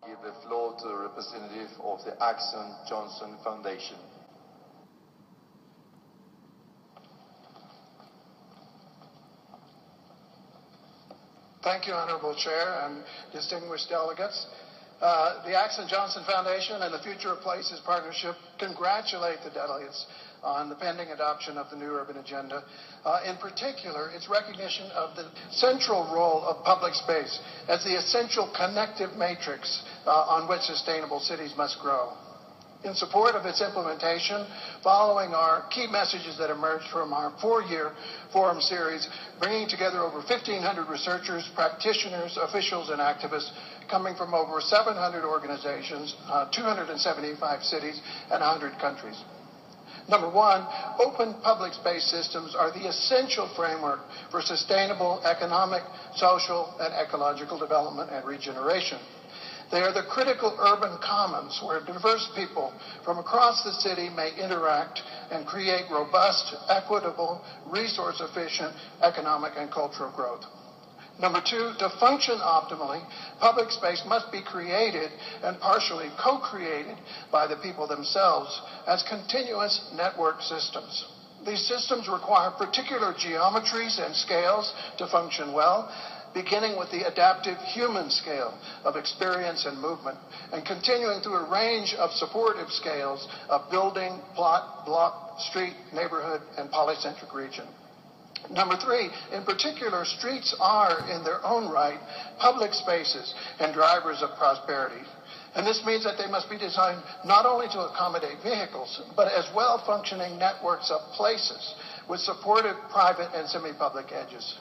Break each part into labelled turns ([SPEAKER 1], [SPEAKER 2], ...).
[SPEAKER 1] give the floor to the representative of the Axon Johnson Foundation.
[SPEAKER 2] Thank you, Honorable Chair and distinguished delegates. The Axon Johnson Foundation and the Future of Places Partnership congratulate the delegates on the pending adoption of the new urban agenda. In particular, its recognition of the central role of public space as the essential connective matrix on which sustainable cities must grow. In support of its implementation, following our key messages that emerged from our 4-year forum series, bringing together over 1,500 researchers, practitioners, officials, and activists coming from over 700 organizations, 275 cities, and 100 countries. Number one, open public space systems are the essential framework for sustainable economic, social, and ecological development and regeneration. They are the critical urban commons where diverse people from across the city may interact and create robust, equitable, resource-efficient economic and cultural growth. Number two, to function optimally, public space must be created and partially co-created by the people themselves as continuous network systems. These systems require particular geometries and scales to function well, beginning with the adaptive human scale of experience and movement, and continuing through a range of supportive scales of building, plot, block, street, neighborhood, and polycentric region. Number three, in particular, streets are, in their own right, public spaces and drivers of prosperity. And this means that they must be designed not only to accommodate vehicles, but as well-functioning networks of places with supportive private and semi-public edges.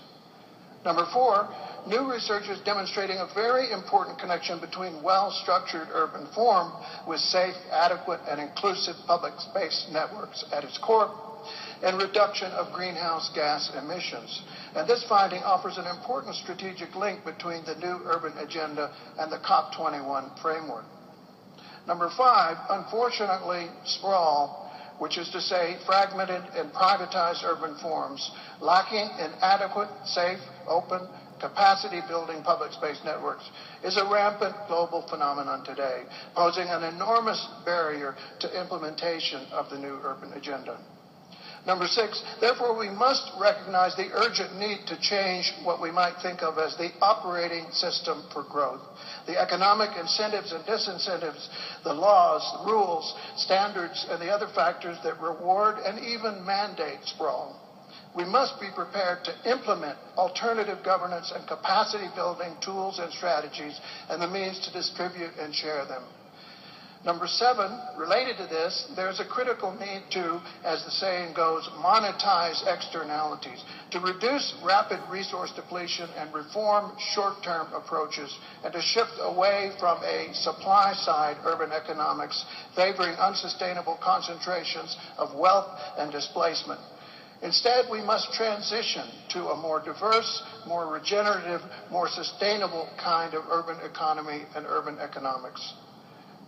[SPEAKER 2] Number four, new research is demonstrating a very important connection between well-structured urban form with safe, adequate, and inclusive public space networks at its core, and reduction of greenhouse gas emissions. And this finding offers an important strategic link between the new urban agenda and the COP21 framework. Number five, unfortunately, sprawl, which is to say fragmented and privatized urban forms, lacking in adequate, safe, open, capacity-building public space networks, is a rampant global phenomenon today, posing an enormous barrier to implementation of the new urban agenda. Number six, therefore we must recognize the urgent need to change what we might think of as the operating system for growth, the economic incentives and disincentives, the laws, rules, standards, and the other factors that reward and even mandate sprawl. We must be prepared to implement alternative governance and capacity-building tools and strategies and the means to distribute and share them. Number seven, related to this, there's a critical need to, as the saying goes, monetize externalities, to reduce rapid resource depletion and reform short-term approaches, and to shift away from a supply-side urban economics favoring unsustainable concentrations of wealth and displacement. Instead, we must transition to a more diverse, more regenerative, more sustainable kind of urban economy and urban economics.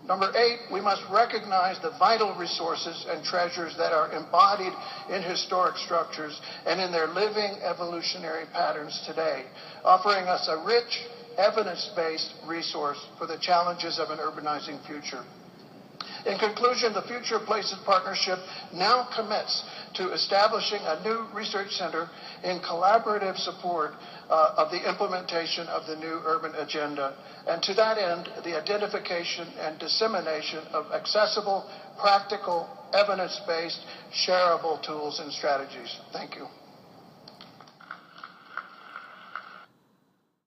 [SPEAKER 2] Number eight, we must recognize the vital resources and treasures that are embodied in historic structures and in their living evolutionary patterns today, offering us a rich, evidence-based resource for the challenges of an urbanizing future. In conclusion, the Future of Places Partnership now commits to establishing a new research center in collaborative support of the implementation of the new urban agenda, and to that end, the identification and dissemination of accessible, practical, evidence-based, shareable tools and strategies. Thank you.